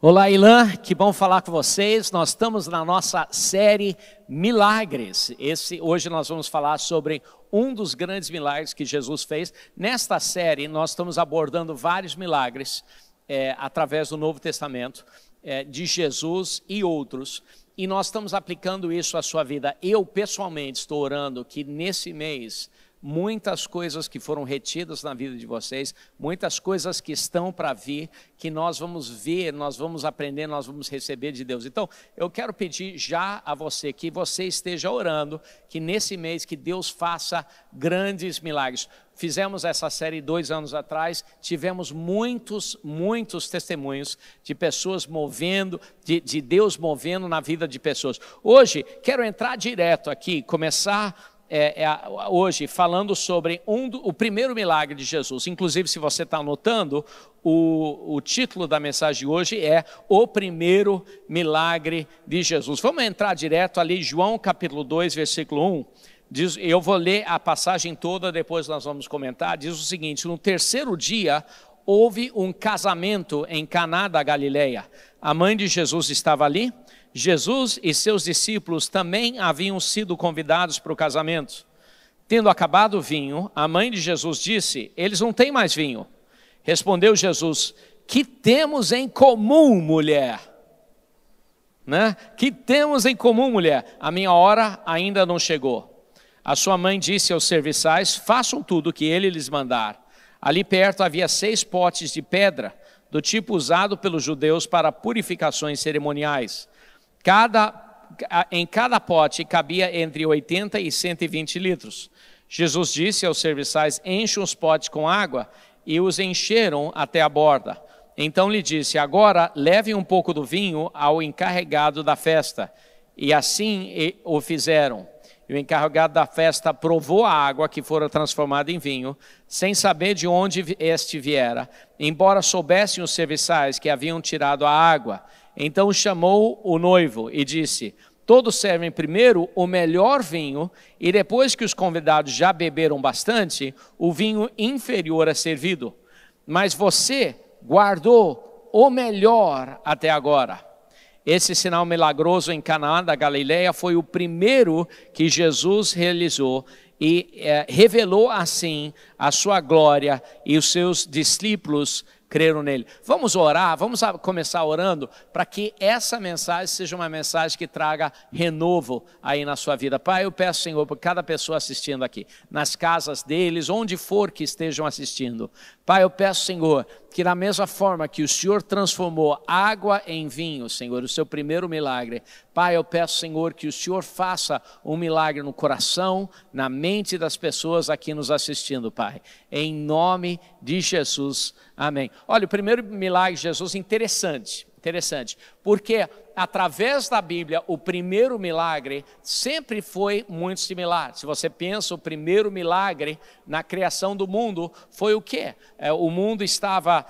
Olá, Ilan, que bom falar com vocês. Nós estamos na nossa série Milagres. Hoje nós vamos falar sobre um dos grandes milagres que Jesus fez. Nesta série nós estamos abordando vários milagres através do Novo Testamento, de Jesus e outros. E nós estamos aplicando isso à sua vida. Eu pessoalmente estou orando que nesse mês muitas coisas que foram retidas na vida de vocês, muitas coisas que estão para vir, que nós vamos ver, nós vamos aprender, nós vamos receber de Deus. Então, eu quero pedir já a você que você esteja orando, que nesse mês que Deus faça grandes milagres. Fizemos essa série 2 anos atrás, tivemos muitos testemunhos de pessoas movendo, de Deus movendo na vida de pessoas. Hoje, quero entrar direto aqui, começar hoje falando sobre o primeiro milagre de Jesus. Inclusive, se você está anotando, o título da mensagem de hoje é O Primeiro Milagre de Jesus. Vamos entrar direto ali, João capítulo 2, versículo 1. Eu vou ler a passagem toda, depois nós vamos comentar. Diz o seguinte: no terceiro dia, houve um casamento em Caná da Galileia. A mãe de Jesus estava ali. Jesus e seus discípulos também haviam sido convidados para o casamento. Tendo acabado o vinho, a mãe de Jesus disse: eles não têm mais vinho. Respondeu Jesus: que temos em comum, mulher? Que temos em comum, mulher? A minha hora ainda não chegou. A sua mãe disse aos serviçais: façam tudo o que ele lhes mandar. Ali perto havia 6 potes de pedra, do tipo usado pelos judeus para purificações cerimoniais. Em cada pote cabia entre 80 e 120 litros. Jesus disse aos serviçais: enchem os potes com água, e os encheram até a borda. Então lhe disse: agora levem um pouco do vinho ao encarregado da festa. E assim o fizeram. E o encarregado da festa provou a água que fora transformada em vinho, sem saber de onde este viera, embora soubessem os serviçais que haviam tirado a água. Então chamou o noivo e disse: todos servem primeiro o melhor vinho, e depois que os convidados já beberam bastante, o vinho inferior é servido. Mas você guardou o melhor até agora. Esse sinal milagroso em Caná da Galileia foi o primeiro que Jesus realizou e revelou assim a sua glória, e os seus discípulos creram nele. Vamos orar, vamos começar orando para que essa mensagem seja uma mensagem que traga renovo aí na sua vida. Pai, eu peço, Senhor, por cada pessoa assistindo aqui, nas casas deles, onde for que estejam assistindo. Pai, eu peço, Senhor, que da mesma forma que o Senhor transformou água em vinho, Senhor, o seu primeiro milagre, Pai, eu peço, Senhor, que o Senhor faça um milagre no coração, na mente das pessoas aqui nos assistindo, Pai. Em nome de Jesus, amém. Olha, o primeiro milagre de Jesus, interessante, porque através da Bíblia, o primeiro milagre sempre foi muito similar. Se você pensa, o primeiro milagre na criação do mundo foi o quê? O mundo estava,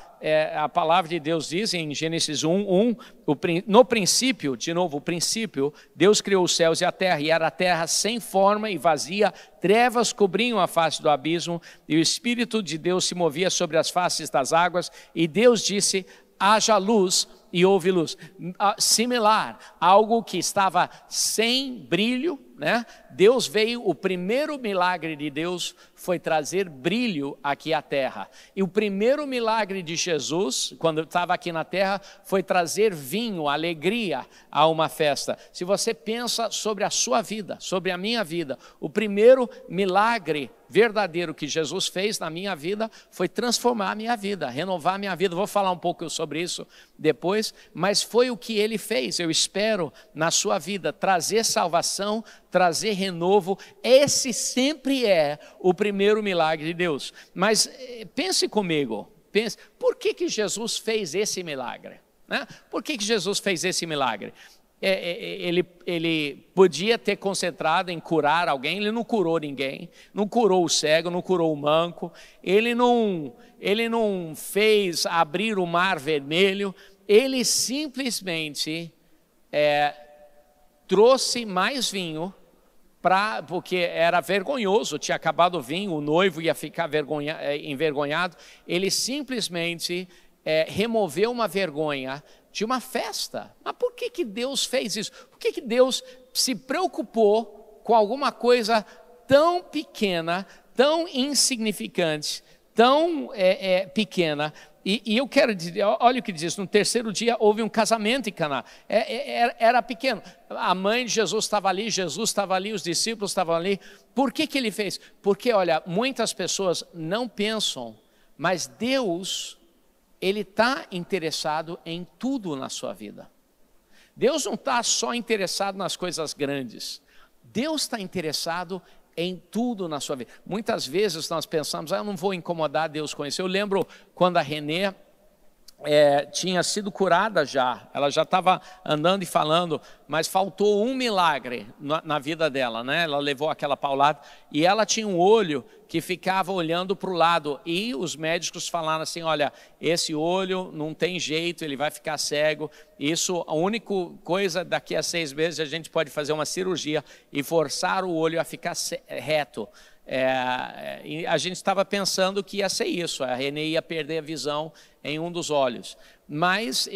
a palavra de Deus diz em Gênesis 1:1, no princípio, de novo, o princípio, Deus criou os céus e a terra, e era a terra sem forma e vazia, trevas cobriam a face do abismo, e o Espírito de Deus se movia sobre as faces das águas, e Deus disse: haja luz, e houve luz. Similar, algo que estava sem brilho, Deus veio, o primeiro milagre de Deus foi trazer brilho aqui à terra. E o primeiro milagre de Jesus, quando estava aqui na terra, foi trazer vinho, alegria a uma festa. Se você pensa sobre a sua vida, sobre a minha vida, o primeiro milagre verdadeiro que Jesus fez na minha vida foi transformar a minha vida, renovar a minha vida. Vou falar um pouco sobre isso depois, mas foi o que ele fez. Eu espero na sua vida trazer salvação, trazer renovo. Esse sempre é o primeiro milagre de Deus. Mas pense comigo, por que Jesus fez esse milagre? Por que Jesus fez esse milagre? Ele podia ter concentrado em curar alguém, ele não curou ninguém, não curou o cego, não curou o manco, ele não fez abrir o mar vermelho, ele simplesmente trouxe mais vinho, porque era vergonhoso, tinha acabado o vinho, o noivo ia ficar envergonhado, ele simplesmente removeu uma vergonha de uma festa. Mas por que Deus fez isso? Por que Deus se preocupou com alguma coisa tão pequena, tão insignificante, tão pequena? E eu quero dizer, olha o que diz, no terceiro dia houve um casamento em Caná, era pequeno, a mãe de Jesus estava ali, os discípulos estavam ali. Por que ele fez? Porque olha, muitas pessoas não pensam, mas Deus, Ele está interessado em tudo na sua vida. Deus não está só interessado nas coisas grandes, Deus está interessado em tudo na sua vida. Muitas vezes nós pensamos, eu não vou incomodar Deus com isso. Eu lembro quando a Renê tinha sido curada já, ela já estava andando e falando, mas faltou um milagre na vida dela, né? Ela levou aquela paulada e ela tinha um olho que ficava olhando para o lado, e os médicos falaram assim, olha, esse olho não tem jeito, ele vai ficar cego, isso, a única coisa, daqui a 6 meses a gente pode fazer uma cirurgia e forçar o olho a ficar reto. E a gente estava pensando que ia ser isso, a Renê ia perder a visão em um dos olhos, mas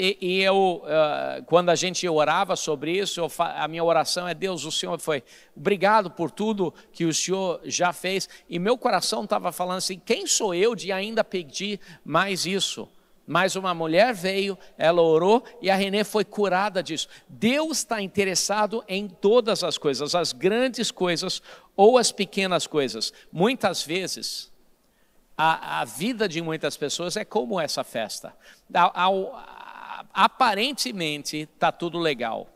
quando a gente orava sobre isso, a minha oração é, Deus, o Senhor foi, obrigado por tudo que o Senhor já fez, e meu coração estava falando assim, quem sou eu de ainda pedir mais isso? Mas uma mulher veio, ela orou e a Renê foi curada disso. Deus está interessado em todas as coisas, as grandes coisas ou as pequenas coisas. Muitas vezes, a vida de muitas pessoas é como essa festa. Aparentemente está tudo legal.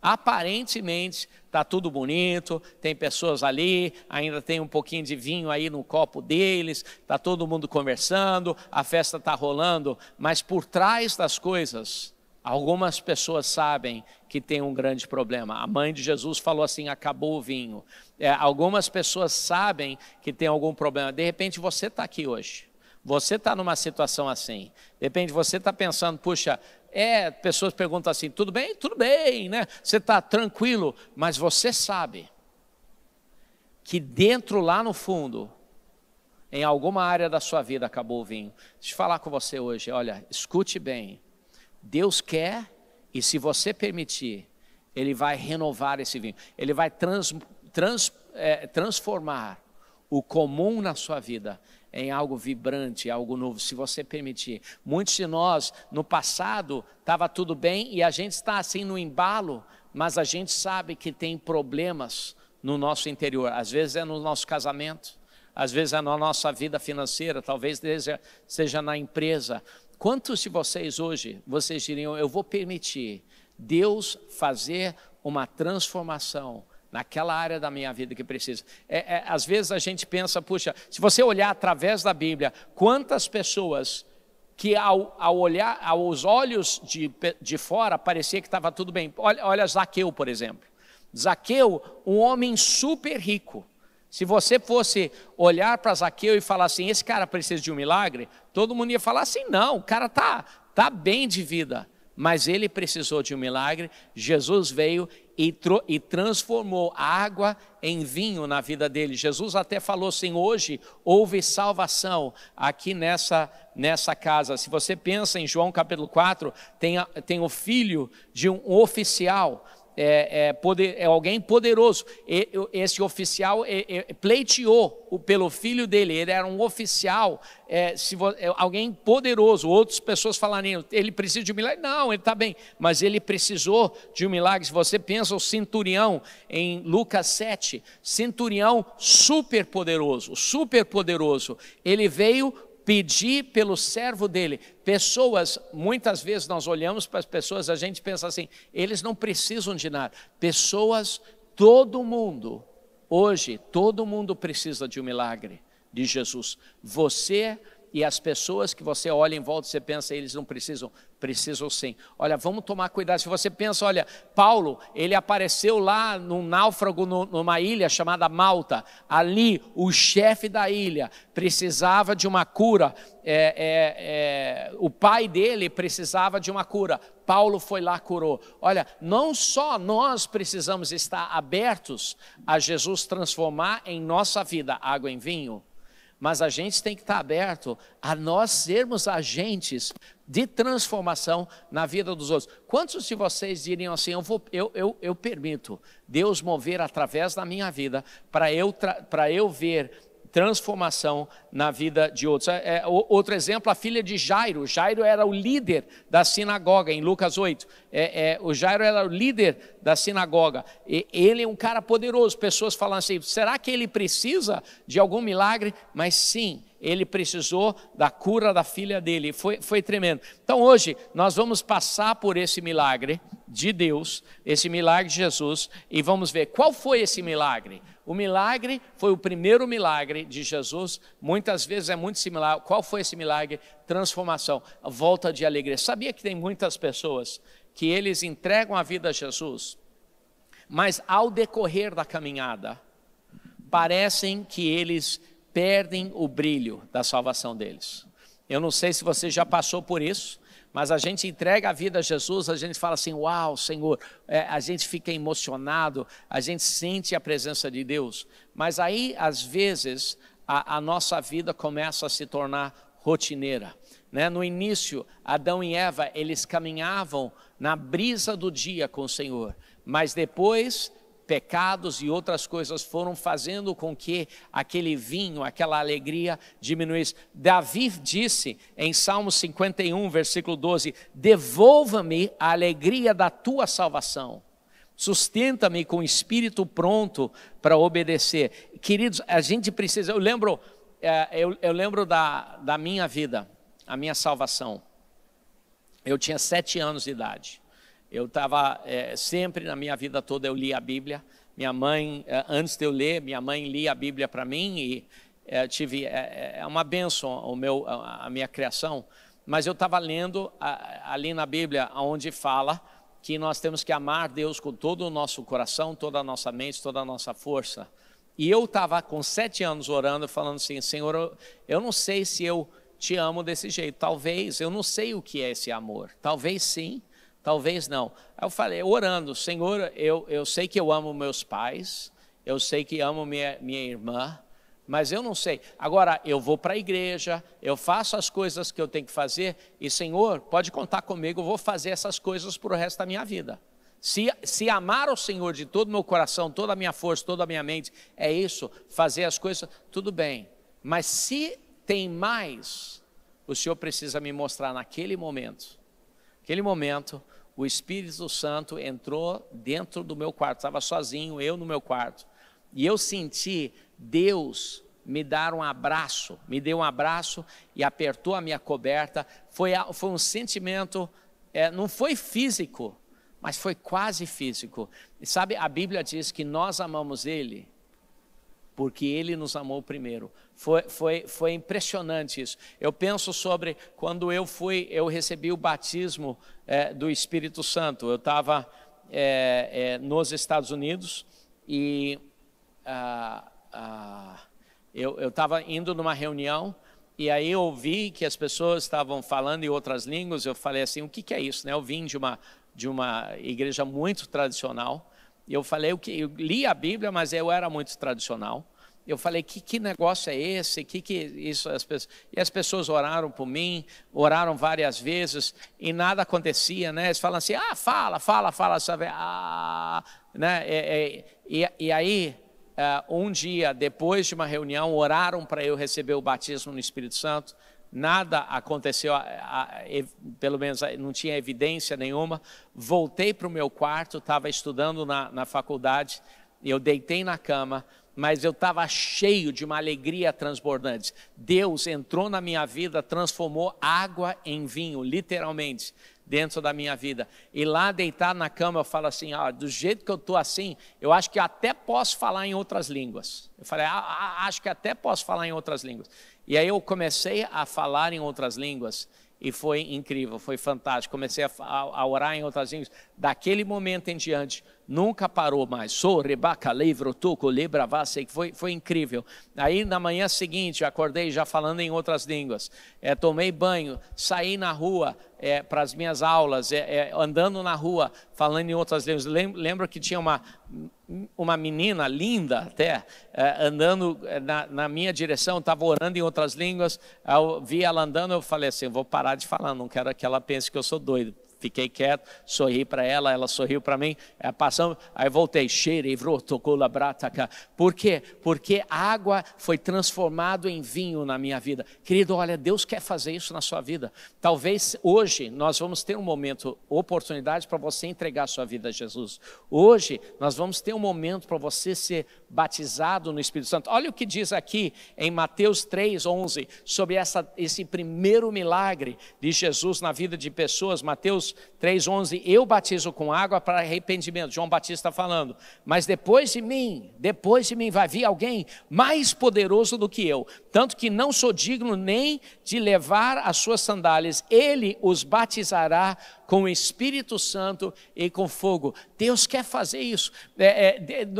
Aparentemente está tudo bonito, tem pessoas ali, ainda tem um pouquinho de vinho aí no copo deles, está todo mundo conversando, a festa está rolando, mas por trás das coisas, algumas pessoas sabem que tem um grande problema. A mãe de Jesus falou assim, acabou o vinho. Algumas pessoas sabem que tem algum problema. De repente você está aqui hoje, você está numa situação assim, de repente você está pensando, puxa, pessoas perguntam assim, tudo bem? Tudo bem, né? Você está tranquilo, mas você sabe que dentro, lá no fundo, em alguma área da sua vida acabou o vinho. Deixa eu falar com você hoje, olha, escute bem, Deus quer, e se você permitir, Ele vai renovar esse vinho, Ele vai transformar o comum na sua vida em algo vibrante, algo novo, se você permitir. Muitos de nós, no passado, estava tudo bem e a gente está assim no embalo, mas a gente sabe que tem problemas no nosso interior. Às vezes é no nosso casamento, às vezes é na nossa vida financeira, talvez seja na empresa. Quantos de vocês hoje, vocês diriam, eu vou permitir Deus fazer uma transformação naquela área da minha vida que precisa? Às vezes a gente pensa, puxa, se você olhar através da Bíblia, quantas pessoas que ao olhar aos olhos de fora, parecia que estava tudo bem. Olha Zaqueu, por exemplo. Zaqueu, um homem super rico. Se você fosse olhar para Zaqueu e falar assim, esse cara precisa de um milagre, todo mundo ia falar assim, não, o cara tá bem de vida. Mas ele precisou de um milagre, Jesus veio e transformou a água em vinho na vida dele. Jesus até falou assim, hoje houve salvação aqui nessa casa. Se você pensa em João capítulo 4, tem o filho de um oficial, alguém poderoso. Esse oficial pleiteou pelo filho dele, ele era um oficial, alguém poderoso. Outras pessoas falariam, ele precisa de um milagre. Não, ele está bem, mas ele precisou de um milagre. Se você pensa o centurião em Lucas 7, centurião super poderoso, ele veio pedir pelo servo dele. Pessoas, muitas vezes nós olhamos para as pessoas, a gente pensa assim, eles não precisam de nada. Pessoas, todo mundo, hoje, todo mundo precisa de um milagre de Jesus. Você e as pessoas que você olha em volta, você pensa, eles não precisam, precisam sim. Olha, vamos tomar cuidado. Se você pensa, olha, Paulo, ele apareceu lá num náufrago numa ilha chamada Malta. Ali, o chefe da ilha precisava de uma cura. O pai dele precisava de uma cura. Paulo foi lá, curou. Olha, não só nós precisamos estar abertos a Jesus transformar em nossa vida água em vinho, Mas a gente tem que estar aberto a nós sermos agentes de transformação na vida dos outros. Quantos de vocês diriam assim, eu permito Deus mover através da minha vida para eu ver transformação na vida de outros? Outro exemplo, a filha de Jairo. Jairo era o líder da sinagoga, em Lucas 8. O Jairo era o líder da sinagoga. Ele é um cara poderoso. Pessoas falam assim, será que ele precisa de algum milagre? Mas sim, ele precisou da cura da filha dele. Foi tremendo. Então hoje nós vamos passar por esse milagre de Deus, esse milagre de Jesus, e vamos ver qual foi esse milagre. O milagre foi o primeiro milagre de Jesus, muitas vezes é muito similar. Qual foi esse milagre? Transformação, a volta de alegria. Sabia que tem muitas pessoas que eles entregam a vida a Jesus, mas ao decorrer da caminhada, parecem que eles perdem o brilho da salvação deles. Eu não sei se você já passou por isso, mas a gente entrega a vida a Jesus, a gente fala assim, uau, Senhor, a gente fica emocionado, a gente sente a presença de Deus, mas aí, às vezes, a nossa vida começa a se tornar rotineira, né? No início, Adão e Eva, eles caminhavam na brisa do dia com o Senhor, mas depois pecados e outras coisas foram fazendo com que aquele vinho, aquela alegria diminuísse. Davi disse em Salmo 51, versículo 12, devolva-me a alegria da tua salvação, sustenta-me com o espírito pronto para obedecer. Queridos, a gente precisa, eu lembro da minha vida, a minha salvação. Eu tinha 7 anos de idade. Eu estava sempre na minha vida toda, eu lia a Bíblia. Minha mãe, antes de eu ler, minha mãe lia a Bíblia para mim e tive uma bênção a minha criação. Mas eu estava lendo ali na Bíblia, onde fala que nós temos que amar Deus com todo o nosso coração, toda a nossa mente, toda a nossa força. E eu estava com 7 anos orando, falando assim, Senhor, eu não sei se eu te amo desse jeito. Talvez, eu não sei o que é esse amor. Talvez sim. Talvez não. Aí eu falei, orando, Senhor, eu sei que eu amo meus pais, eu sei que amo minha irmã, mas eu não sei. Agora, eu vou para a igreja, eu faço as coisas que eu tenho que fazer, e Senhor, pode contar comigo, eu vou fazer essas coisas para o resto da minha vida. Se amar o Senhor de todo o meu coração, toda a minha força, toda a minha mente, é isso, fazer as coisas, tudo bem. Mas se tem mais, o Senhor precisa me mostrar naquele momento. Naquele momento, o Espírito Santo entrou dentro do meu quarto, estava sozinho, eu no meu quarto, e eu senti Deus me deu um abraço e apertou a minha coberta. Foi um sentimento, não foi físico, mas foi quase físico. E sabe, a Bíblia diz que nós amamos Ele, porque Ele nos amou primeiro. Foi impressionante isso. Eu penso sobre quando eu recebi o batismo do Espírito Santo. Eu estava nos Estados Unidos e eu estava indo numa reunião e aí eu ouvi que as pessoas estavam falando em outras línguas. Eu falei assim, o que é isso? Eu vim de uma igreja muito tradicional. E eu falei, eu li a Bíblia, mas eu era muito tradicional. Eu falei, que negócio é esse? Isso? E as pessoas oraram por mim, oraram várias vezes e nada acontecia, né? Eles falam assim, fala, sabe? Né? E aí, um dia, depois de uma reunião, oraram para eu receber o batismo no Espírito Santo. Nada aconteceu, pelo menos não tinha evidência nenhuma. Voltei para o meu quarto, estava estudando na faculdade, e eu deitei na cama, mas eu estava cheio de uma alegria transbordante. Deus entrou na minha vida, transformou água em vinho, literalmente, dentro da minha vida. E lá deitado na cama, eu falo assim, do jeito que eu estou assim, eu acho que até posso falar em outras línguas. Eu falei, acho que até posso falar em outras línguas. E aí eu comecei a falar em outras línguas, e foi incrível, foi fantástico. Comecei a orar em outras línguas. Daquele momento em diante, nunca parou mais. Foi incrível. Aí na manhã seguinte, eu acordei já falando em outras línguas. Tomei banho, saí na rua para as minhas aulas, andando na rua, falando em outras línguas. Lembro que tinha uma menina linda até, andando na minha direção, estava orando em outras línguas. Eu vi ela andando, eu falei assim, vou parar de falar, não quero que ela pense que eu sou doido. Fiquei quieto, sorri para ela, ela sorriu para mim, passamos, aí voltei, por quê? Porque a água foi transformada em vinho na minha vida. Querido, olha, Deus quer fazer isso na sua vida. Talvez hoje nós vamos ter um momento, oportunidade para você entregar a sua vida a Jesus. Hoje nós vamos ter um momento para você ser batizado no Espírito Santo. Olha o que diz aqui em Mateus 3:11, sobre esse primeiro milagre de Jesus na vida de pessoas. Mateus 3:11, eu batizo com água para arrependimento. João Batista está falando, mas depois de mim vai vir alguém mais poderoso do que eu, tanto que não sou digno nem de levar as suas sandálias. Ele os batizará com o Espírito Santo e com fogo. Deus quer fazer isso.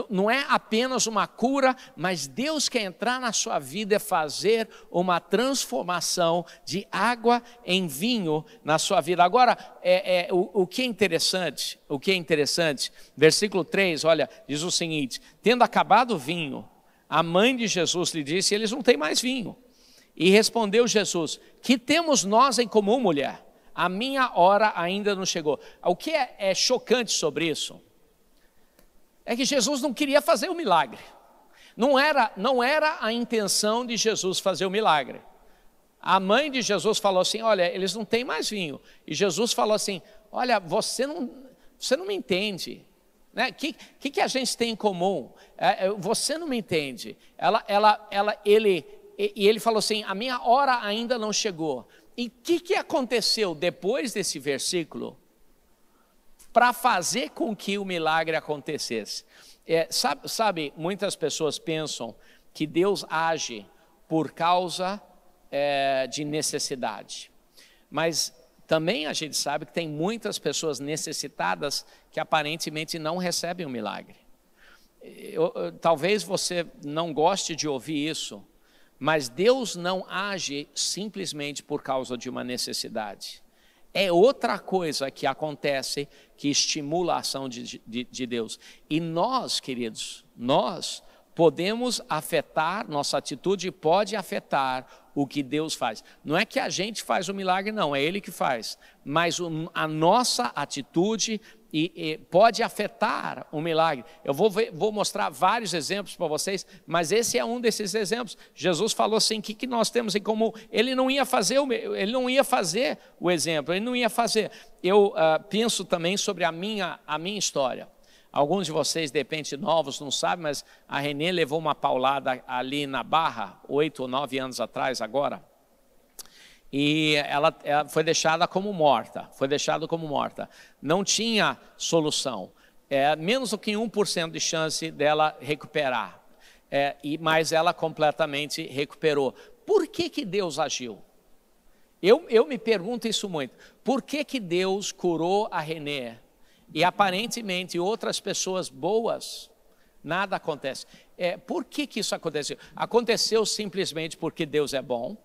Não é apenas uma cura, mas Deus quer entrar na sua vida e fazer uma transformação de água em vinho na sua vida. Agora, o que é interessante, versículo 3, olha, diz o seguinte: tendo acabado o vinho, a mãe de Jesus lhe disse, eles não têm mais vinho. E respondeu Jesus, que temos nós em comum, mulher? A minha hora ainda não chegou. O que é chocante sobre isso é que Jesus não queria fazer o milagre. Não era a intenção de Jesus fazer o milagre. A mãe de Jesus falou assim, olha, eles não têm mais vinho. E Jesus falou assim, olha, você não me entende. Né? Que a gente tem em comum? Você não me entende. Ele falou assim, a minha hora ainda não chegou. E o que aconteceu depois desse versículo para fazer com que o milagre acontecesse? Sabe, muitas pessoas pensam que Deus age por causa de necessidade. Mas também a gente sabe que tem muitas pessoas necessitadas que aparentemente não recebem o milagre. Talvez você não goste de ouvir isso, mas Deus não age simplesmente por causa de uma necessidade. É outra coisa que acontece que estimula a ação de Deus. E nós, queridos, nós podemos afetar, nossa atitude pode afetar o que Deus faz. Não é que a gente faz o milagre, não, é Ele que faz. Mas a nossa atitude pode afetar o milagre. Eu vou mostrar vários exemplos para vocês, mas esse é um desses exemplos. Jesus falou assim, o que nós temos em comum? Ele não ia fazer o exemplo, ele não ia fazer. Eu penso também sobre a minha história. Alguns de vocês, de repente, novos, não sabem, mas a Renê levou uma paulada ali na Barra, 8 ou 9 anos atrás agora. E ela foi deixada como morta, Não tinha solução. Menos do que 1% de chance dela recuperar. Mas ela completamente recuperou. Por que Deus agiu? Eu me pergunto isso muito. Por que Deus curou a Renê? E aparentemente outras pessoas boas, nada acontece. Por que isso aconteceu? Aconteceu simplesmente porque Deus é bom?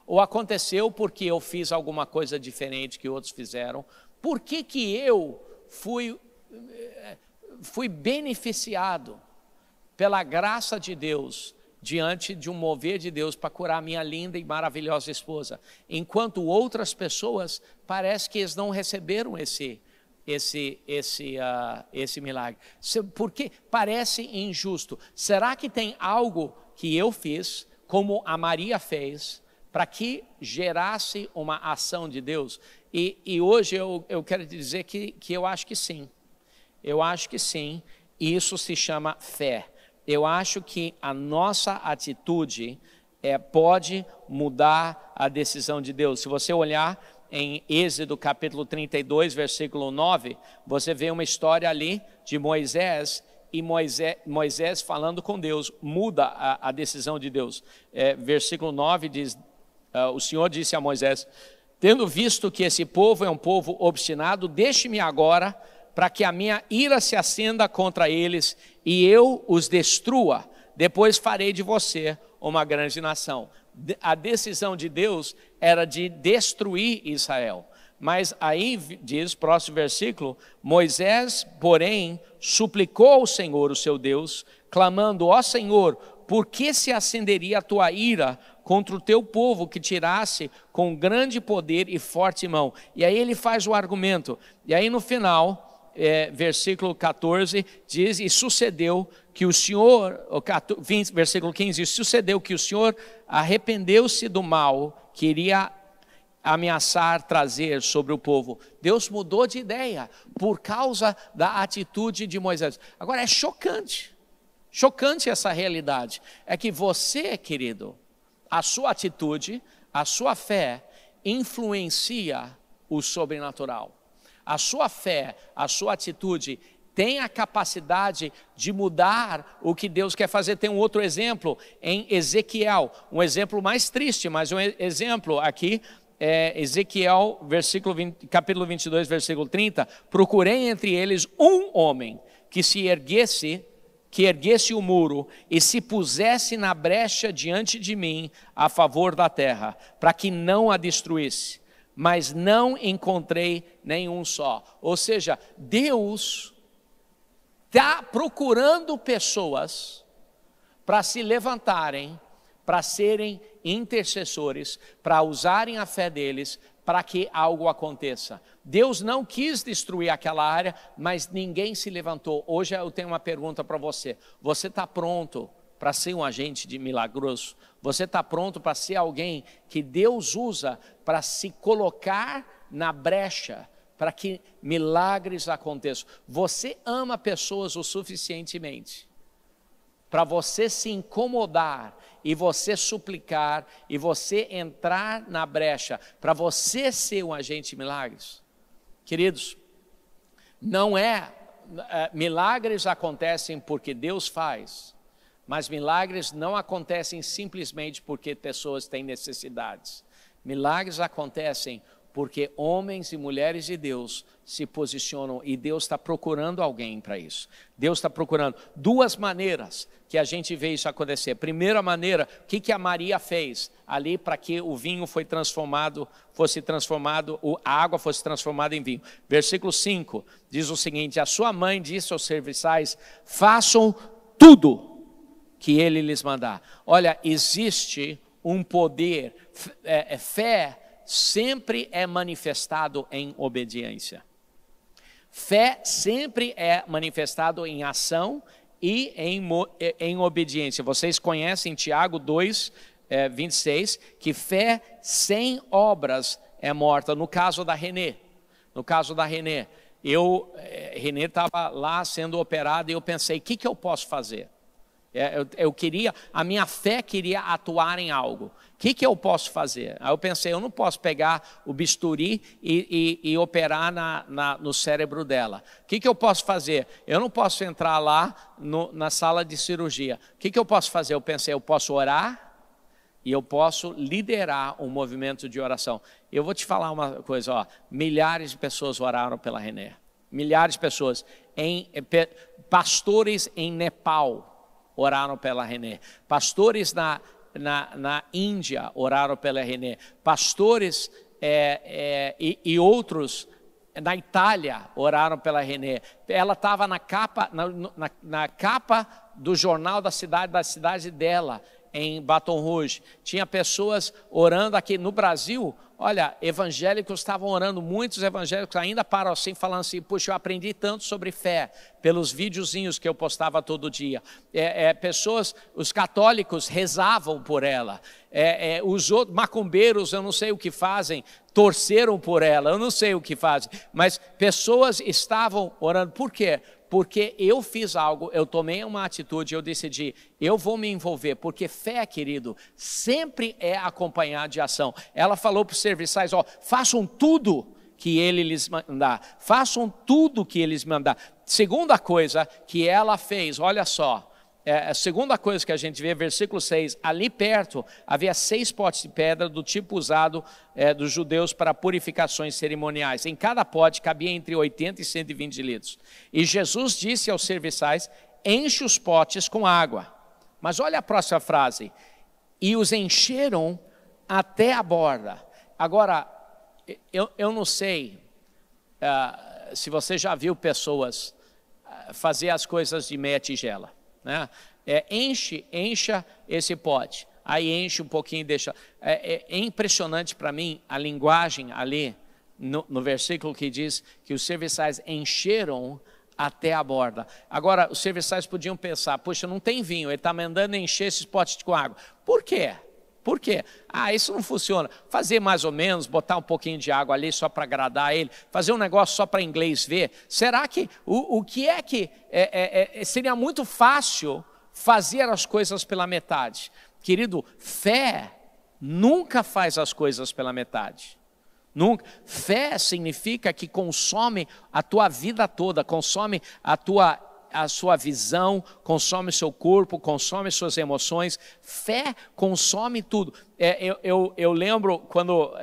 Ou aconteceu porque eu fiz alguma coisa diferente que outros fizeram? Por que eu fui beneficiado pela graça de Deus diante de um mover de Deus para curar minha linda e maravilhosa esposa, enquanto outras pessoas parece que eles não receberam esse milagre? Porque parece injusto. Será que tem algo que eu fiz, como a Maria fez, para que gerasse uma ação de Deus? E hoje eu quero dizer que eu acho que sim. Eu acho que sim, e isso se chama fé. Eu acho que a nossa atitude pode mudar a decisão de Deus. Se você olhar em Êxodo capítulo 32, versículo 9, você vê uma história ali de Moisés, e Moisés falando com Deus, muda a decisão de Deus. Versículo 9 diz, o Senhor disse a Moisés, tendo visto que esse povo é um povo obstinado, deixe-me agora para que a minha ira se acenda contra eles e eu os destrua. Depois farei de você uma grande nação. A decisão de Deus era de destruir Israel. Mas aí diz, próximo versículo, Moisés, porém, suplicou ao Senhor, o seu Deus, clamando: ó Senhor, por que se acenderia a tua ira contra o teu povo que tirasse com grande poder e forte mão? E aí ele faz o argumento. E aí no final, versículo 14, diz: e sucedeu que o Senhor, versículo 15, sucedeu que o Senhor arrependeu-se do mal que iria ameaçar trazer sobre o povo. Deus mudou de ideia por causa da atitude de Moisés. Agora é chocante essa realidade. É que você, querido, a sua atitude, a sua fé influencia o sobrenatural. A sua fé, a sua atitude tem a capacidade de mudar o que Deus quer fazer. Tem um outro exemplo em Ezequiel, um exemplo mais triste, mas um exemplo aqui, Ezequiel, capítulo 22, versículo 30, procurei entre eles um homem que erguesse o muro e se pusesse na brecha diante de mim a favor da terra, para que não a destruísse, mas não encontrei nenhum só. Ou seja, Deus está procurando pessoas para se levantarem, para serem intercessores, para usarem a fé deles, para que algo aconteça. Deus não quis destruir aquela área, mas ninguém se levantou. Hoje eu tenho uma pergunta para você. Você está pronto para ser um agente de milagroso? Você está pronto para ser alguém que Deus usa para se colocar na brecha, para que milagres aconteçam? Você ama pessoas o suficientemente para você se incomodar e você suplicar e você entrar na brecha para você ser um agente de milagres? Queridos, milagres acontecem porque Deus faz, mas milagres não acontecem simplesmente porque pessoas têm necessidades. Milagres acontecem porque homens e mulheres de Deus se posicionam e Deus está procurando alguém para isso. Deus está procurando. Duas maneiras que a gente vê isso acontecer. Primeira maneira, o que a Maria fez ali para que o vinho a água fosse transformada em vinho. Versículo 5 diz o seguinte: a sua mãe disse aos serviçais: façam tudo que ele lhes mandar. Olha, existe um poder, fé sempre é manifestado em obediência. Fé sempre é manifestado em ação e em obediência. Vocês conhecem Tiago 2, 26, que fé sem obras é morta. No caso da Renê, Renê estava lá sendo operada e eu pensei: o que eu posso fazer? A minha fé queria atuar em algo. O que eu posso fazer? Aí eu pensei: eu não posso pegar o bisturi e operar no cérebro dela. O que eu posso fazer? Eu não posso entrar lá na sala de cirurgia. O que eu posso fazer? Eu pensei: eu posso orar e eu posso liderar um movimento de oração. Eu vou te falar uma coisa, milhares de pessoas oraram pela Renê. Milhares de pessoas. Pastores em Nepal oraram pela Renê. Pastores na Índia oraram pela Renê. Pastores e outros na Itália oraram pela Renê. Ela estava na capa do jornal da cidade dela, em Baton Rouge. Tinha pessoas orando aqui no Brasil. Olha, evangélicos estavam orando, muitos evangélicos ainda param assim, falando assim: puxa, eu aprendi tanto sobre fé pelos videozinhos que eu postava todo dia. Pessoas, os católicos rezavam por ela. Os outros macumbeiros, eu não sei o que fazem, torceram por ela, eu não sei o que fazem. Mas pessoas estavam orando. Por quê? Porque eu fiz algo, eu tomei uma atitude, eu decidi, eu vou me envolver, porque fé, querido, sempre é acompanhada de ação. Ela falou para os serviçais: façam tudo que ele lhes mandar, façam tudo que eles mandar. Segunda coisa que ela fez, olha só, a segunda coisa que a gente vê, versículo 6, ali perto havia 6 potes de pedra do tipo usado dos judeus para purificações cerimoniais. Em cada pote cabia entre 80 e 120 litros. E Jesus disse aos serviçais, enche os potes com água. Mas olha a próxima frase, e os encheram até a borda. Agora, eu não sei se você já viu pessoas fazer as coisas de meia tigela, né? Encha esse pote, aí enche um pouquinho e deixa. É impressionante para mim a linguagem ali no versículo que diz que os serviçais encheram até a borda. Agora, os serviçais podiam pensar, poxa, não tem vinho, ele está mandando encher esses potes com água. Por quê? Por quê? Isso não funciona. Fazer mais ou menos, botar um pouquinho de água ali só para agradar ele, fazer um negócio só para inglês ver. Será que o que é que seria muito fácil fazer as coisas pela metade? Querido, fé nunca faz as coisas pela metade. Nunca. Fé significa que consome a tua vida toda, consome a sua visão, consome o seu corpo, consome suas emoções. Fé consome tudo. Eu lembro quando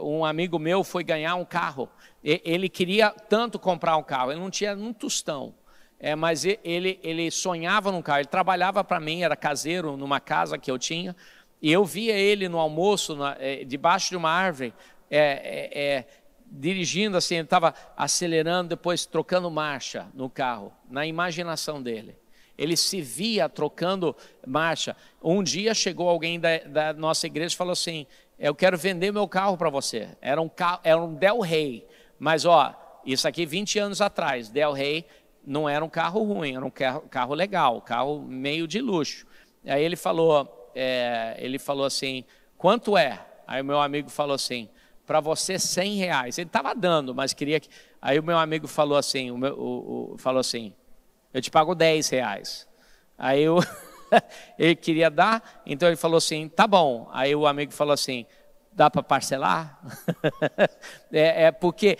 um amigo meu foi ganhar um carro. Ele queria tanto comprar um carro, ele não tinha um tostão. Mas ele sonhava num carro, ele trabalhava para mim, era caseiro numa casa que eu tinha. E eu via ele no almoço, debaixo de uma árvore, dirigindo assim, ele estava acelerando, depois trocando marcha no carro, na imaginação dele. Ele se via trocando marcha. Um dia chegou alguém da nossa igreja e falou assim, eu quero vender meu carro para você. Era um Del Rey, mas isso aqui 20 anos atrás, Del Rey não era um carro ruim, era um carro legal, carro meio de luxo. Aí ele falou assim, quanto é? Aí o meu amigo falou assim, para você R$100. Ele estava dando, mas queria que... Aí o meu amigo falou assim, falou assim, eu te pago R$10. Aí ele queria dar, então ele falou assim, tá bom. Aí o amigo falou assim, dá para parcelar? Porque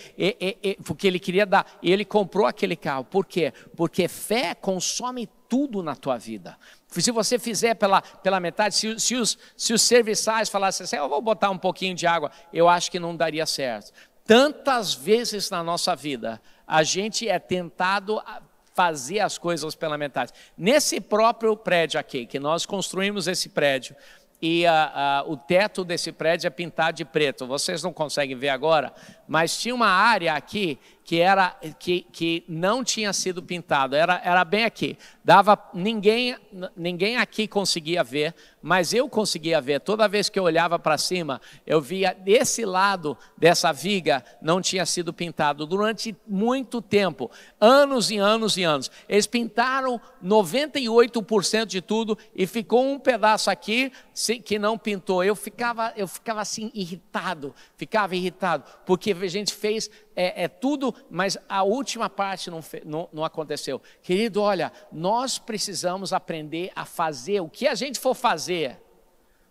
ele queria dar. E ele comprou aquele carro. Por quê? Porque fé consome tudo na tua vida. Se você fizer pela metade, se os serviçais falassem assim, eu vou botar um pouquinho de água, eu acho que não daria certo. Tantas vezes na nossa vida, a gente é tentado a fazer as coisas pela metade. Nesse próprio prédio aqui, que nós construímos esse prédio, e o teto desse prédio é pintado de preto. Vocês não conseguem ver agora, mas tinha uma área aqui que não tinha sido pintado, era bem aqui. Ninguém aqui conseguia ver, mas eu conseguia ver. Toda vez que eu olhava para cima, eu via desse lado dessa viga não tinha sido pintado durante muito tempo, anos e anos e anos. Eles pintaram 98% de tudo e ficou um pedaço aqui que não pintou. Eu ficava assim irritado, porque a gente fez tudo, mas a última parte não aconteceu. Querido, olha, nós precisamos aprender a fazer o que a gente for fazer,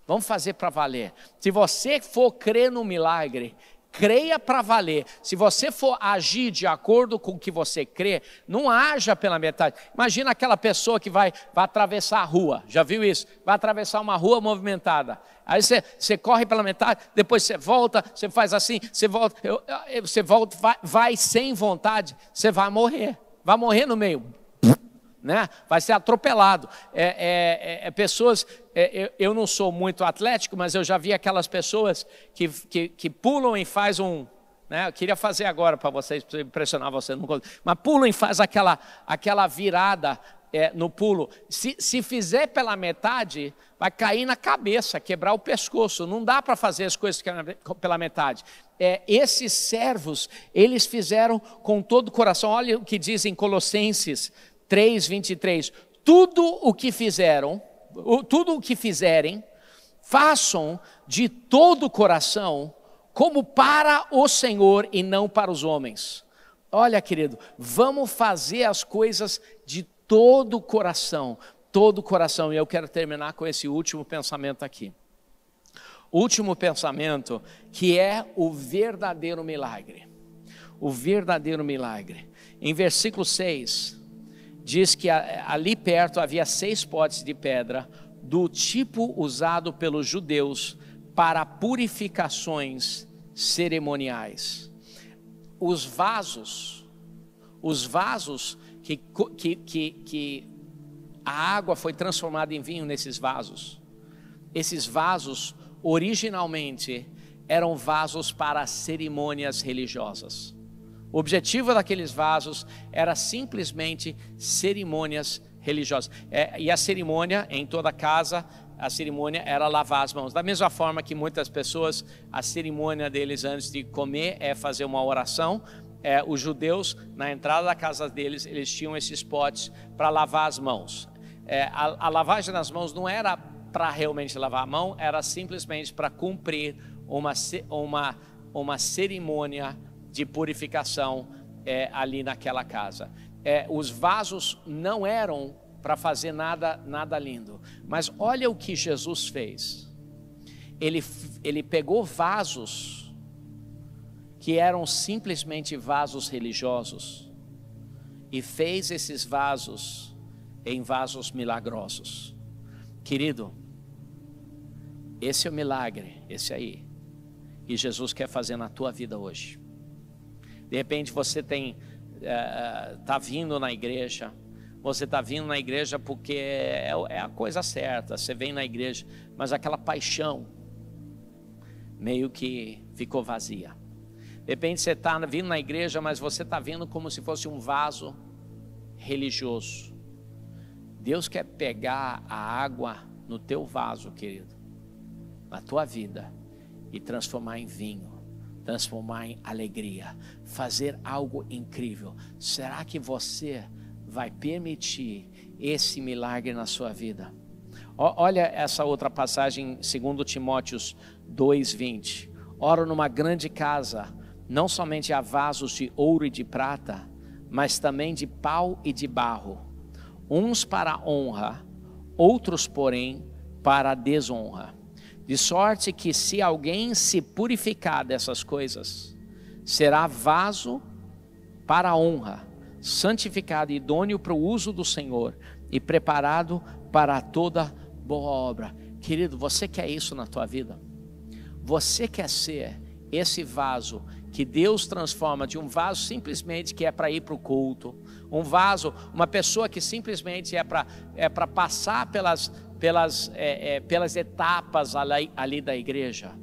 vamos fazer para valer. Se você for crer no milagre, creia para valer. Se você for agir de acordo com o que você crê, não haja pela metade. Imagina aquela pessoa que vai atravessar a rua, já viu isso? Vai atravessar uma rua movimentada. Aí você corre pela metade, depois você volta, você faz assim, você volta, vai sem vontade, você vai morrer no meio, né? Vai ser atropelado. Pessoas, eu não sou muito atlético, mas eu já vi aquelas pessoas que pulam e faz né? Eu queria fazer agora para vocês, para impressionar vocês, mas pulam e faz aquela virada no pulo. Se fizer pela metade, vai cair na cabeça, quebrar o pescoço. Não dá para fazer as coisas pela metade. Esses servos, eles fizeram com todo o coração. Olha o que diz em Colossenses 3:23. Tudo o que fizerem, façam de todo o coração, como para o Senhor e não para os homens. Olha, querido, vamos fazer as coisas de todo o coração, todo o coração. E eu quero terminar com esse último pensamento aqui. Último pensamento, que é o verdadeiro milagre. O verdadeiro milagre. Em versículo 6, diz que ali perto havia 6 potes de pedra, do tipo usado pelos judeus para purificações cerimoniais. Os vasos que a água foi transformada em vinho nesses vasos. Esses vasos originalmente eram vasos para cerimônias religiosas. O objetivo daqueles vasos era simplesmente cerimônias religiosas. E a cerimônia, em toda casa, a cerimônia era lavar as mãos. Da mesma forma que muitas pessoas, a cerimônia deles antes de comer é fazer uma oração. Os judeus, na entrada da casa deles, eles tinham esses potes para lavar as mãos. A lavagem das mãos não era para realmente lavar a mão, era simplesmente para cumprir uma cerimônia de purificação ali naquela casa. Os vasos não eram para fazer nada lindo, mas olha o que Jesus fez. Ele pegou vasos que eram simplesmente vasos religiosos e fez esses vasos em vasos milagrosos. Querido, esse é o milagre, esse aí, que Jesus quer fazer na tua vida hoje. De repente você está vindo na igreja, você está vindo na igreja porque é a coisa certa, você vem na igreja, mas aquela paixão meio que ficou vazia. De repente você está vindo na igreja, mas você está vindo como se fosse um vaso religioso. Deus quer pegar a água no teu vaso, querido, na tua vida, e transformar em vinho, transformar em alegria, fazer algo incrível. Será que você vai permitir esse milagre na sua vida? Olha essa outra passagem, 2 Timóteos 2:20. Ora, numa grande casa, não somente há vasos de ouro e de prata, mas também de pau e de barro, uns para honra, outros, porém, para a desonra. De sorte que, se alguém se purificar dessas coisas, será vaso para a honra, santificado e idôneo para o uso do Senhor e preparado para toda boa obra. Querido, você quer isso na tua vida? Você quer ser esse vaso que Deus transforma de um vaso simplesmente que é para ir para o culto, um vaso, uma pessoa que simplesmente é para passar pelas etapas ali da igreja?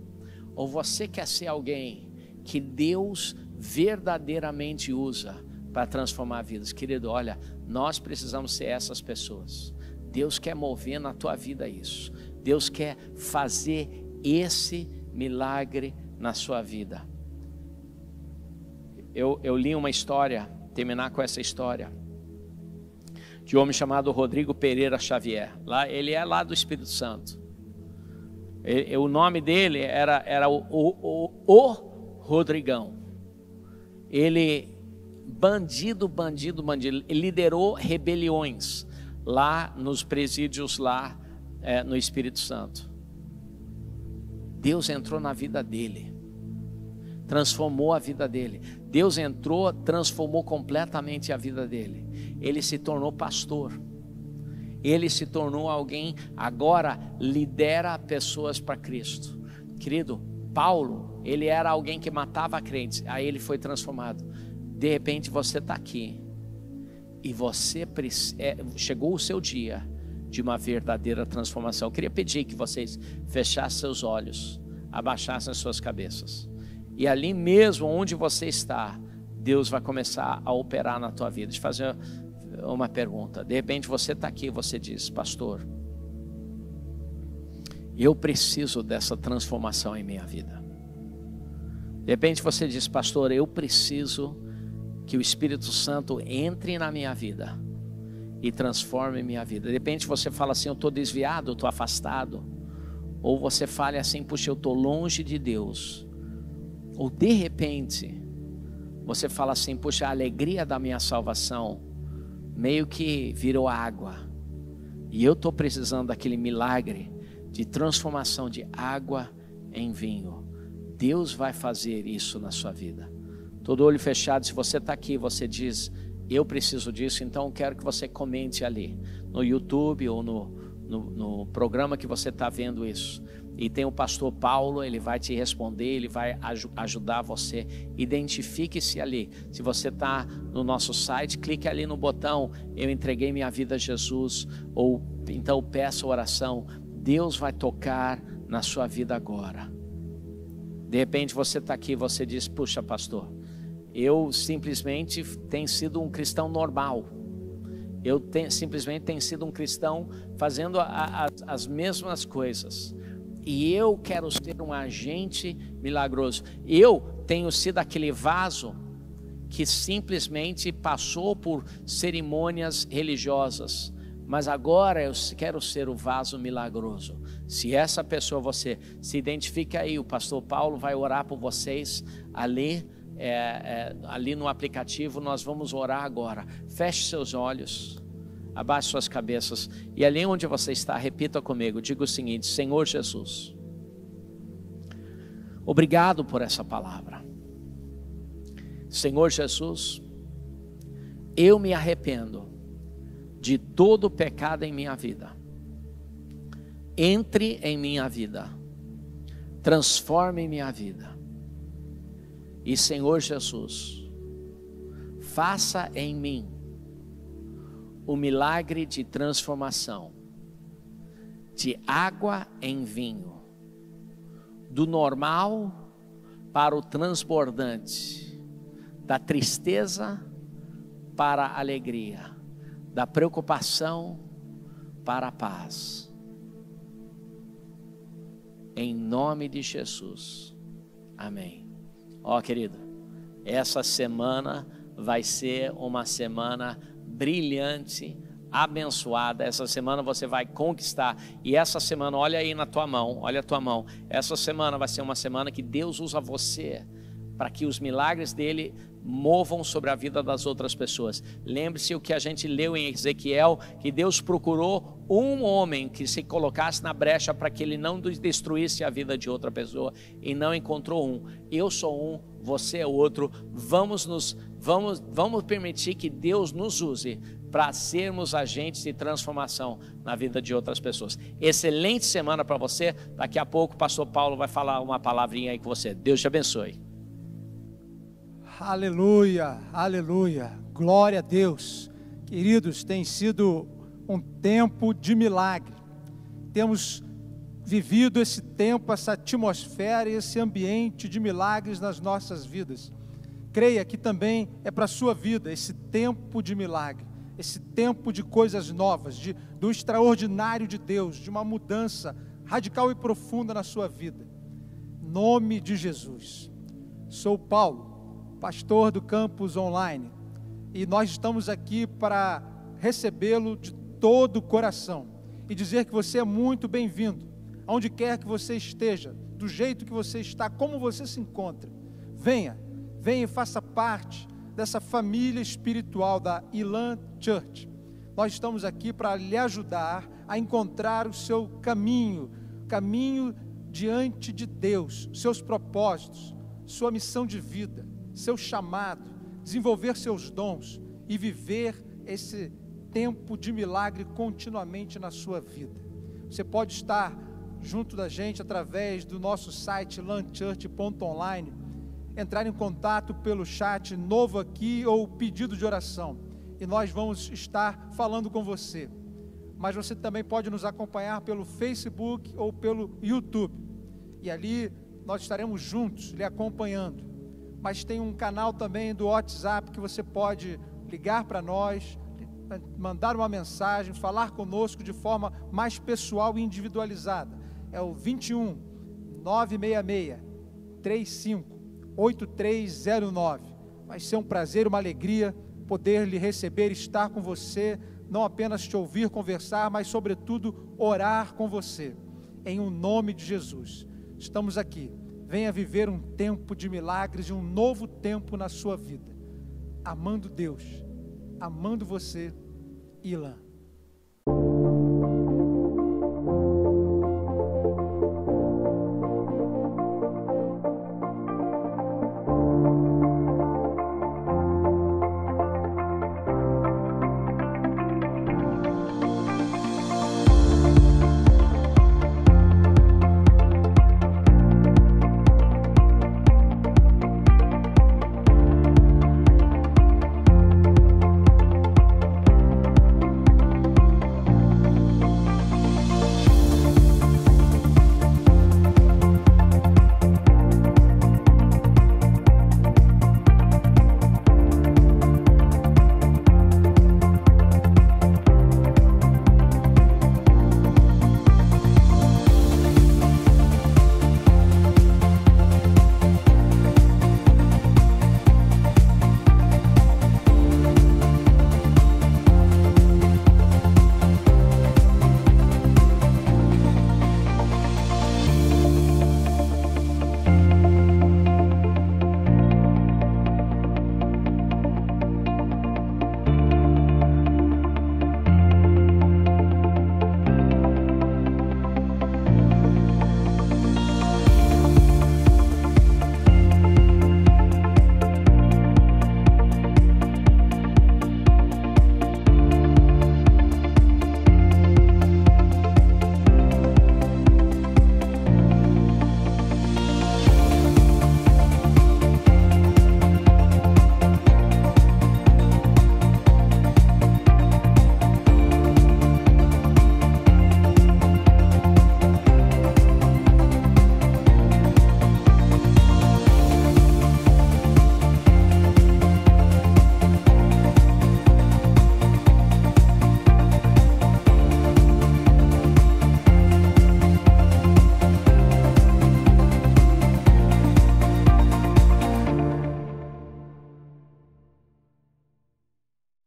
Ou você quer ser alguém que Deus verdadeiramente usa para transformar vidas? Querido, olha, nós precisamos ser essas pessoas. Deus quer mover na tua vida isso. Deus quer fazer esse milagre na sua vida. Eu li uma história, terminar com essa história, de um homem chamado Rodrigo Pereira Xavier. Ele é lá do Espírito Santo. O nome dele era o Rodrigão. Ele, bandido, ele liderou rebeliões lá nos presídios lá no Espírito Santo. Deus entrou na vida dele, transformou a vida dele. Deus entrou, transformou completamente a vida dele. Ele se tornou pastor. Ele se tornou alguém, agora lidera pessoas para Cristo. Querido, Paulo, ele era alguém que matava crentes, aí ele foi transformado. De repente você está aqui e chegou o seu dia de uma verdadeira transformação. Eu queria pedir que vocês fechassem seus olhos, abaixassem as suas cabeças, e ali mesmo onde você está, Deus vai começar a operar na tua vida. Deixa eu fazer uma pergunta. De repente você está aqui e você diz: pastor, eu preciso dessa transformação em minha vida. De repente você diz: pastor, eu preciso que o Espírito Santo entre na minha vida e transforme minha vida. De repente você fala assim: eu estou desviado, eu estou afastado. Ou você fala assim: puxa, eu estou longe de Deus. Ou de repente você fala assim: puxa, a alegria da minha salvação meio que virou água, e eu estou precisando daquele milagre de transformação de água em vinho. Deus vai fazer isso na sua vida. Todo olho fechado. Se você está aqui, você diz: eu preciso disso, então eu quero que você comente ali, no YouTube ou no programa que você está vendo isso. E tem o pastor Paulo, ele vai te responder, ele vai ajudar você. Identifique-se ali. Se você está no nosso site, clique ali no botão, eu entreguei minha vida a Jesus, ou então peça oração. Deus vai tocar na sua vida agora. De repente você está aqui, você diz, puxa pastor, eu simplesmente tenho sido um cristão normal. Simplesmente tenho sido um cristão fazendo as mesmas coisas. E eu quero ser um agente milagroso. Eu tenho sido aquele vaso que simplesmente passou por cerimônias religiosas, mas agora eu quero ser o vaso milagroso. Se essa pessoa, você se identifica aí, o pastor Paulo vai orar por vocês ali, ali no aplicativo. Nós vamos orar agora. Feche seus olhos. Abaixe suas cabeças e ali onde você está, repita comigo, diga o seguinte: Senhor Jesus, obrigado por essa palavra. Senhor Jesus, eu me arrependo de todo pecado em minha vida. Entre em minha vida, transforme minha vida. E Senhor Jesus, faça em mim o milagre de transformação, de água em vinho, do normal para o transbordante, da tristeza para a alegria, da preocupação para a paz. Em nome de Jesus, amém. Ó querido, essa semana vai ser uma semana brilhante, abençoada. Essa semana você vai conquistar. E essa semana, olha aí na tua mão, olha a tua mão. Essa semana vai ser uma semana que Deus usa você para que os milagres dele movam sobre a vida das outras pessoas. Lembre-se o que a gente leu em Ezequiel, que Deus procurou um homem que se colocasse na brecha para que ele não destruísse a vida de outra pessoa, e não encontrou um. Eu sou um, você é outro. Vamos permitir que Deus nos use para sermos agentes de transformação na vida de outras pessoas. Excelente semana para você. Daqui a pouco o pastor Paulo vai falar uma palavrinha aí com você. Deus te abençoe. Aleluia, aleluia, glória a Deus. Queridos, tem sido um tempo de milagre. Temos vivido esse tempo, essa atmosfera e esse ambiente de milagres nas nossas vidas. Creia que também é para a sua vida esse tempo de milagre, esse tempo de coisas novas, do extraordinário de Deus, de uma mudança radical e profunda na sua vida. Nome de Jesus. Sou Paulo, pastor do Campus Online, e nós estamos aqui para recebê-lo de todo o coração e dizer que você é muito bem-vindo, aonde quer que você esteja, do jeito que você está, como você se encontra. Venha e faça parte dessa família espiritual da Elan Church. Nós estamos aqui para lhe ajudar a encontrar o seu caminho diante de Deus, seus propósitos, sua missão de vida, seu chamado, desenvolver seus dons e viver esse tempo de milagre continuamente na sua vida. Você pode estar junto da gente através do nosso site elanchurch.online, entrar em contato pelo chat novo aqui ou pedido de oração, e nós vamos estar falando com você. Mas você também pode nos acompanhar pelo Facebook ou pelo YouTube, e ali nós estaremos juntos lhe acompanhando. Mas tem um canal também do WhatsApp que você pode ligar para nós, mandar uma mensagem, falar conosco de forma mais pessoal e individualizada. É o 21 966 35 8309. Vai ser um prazer, uma alegria poder lhe receber, estar com você, não apenas te ouvir conversar, mas sobretudo orar com você, em um nome de Jesus. Estamos aqui. Venha viver um tempo de milagres e um novo tempo na sua vida, amando Deus, amando você, Elan.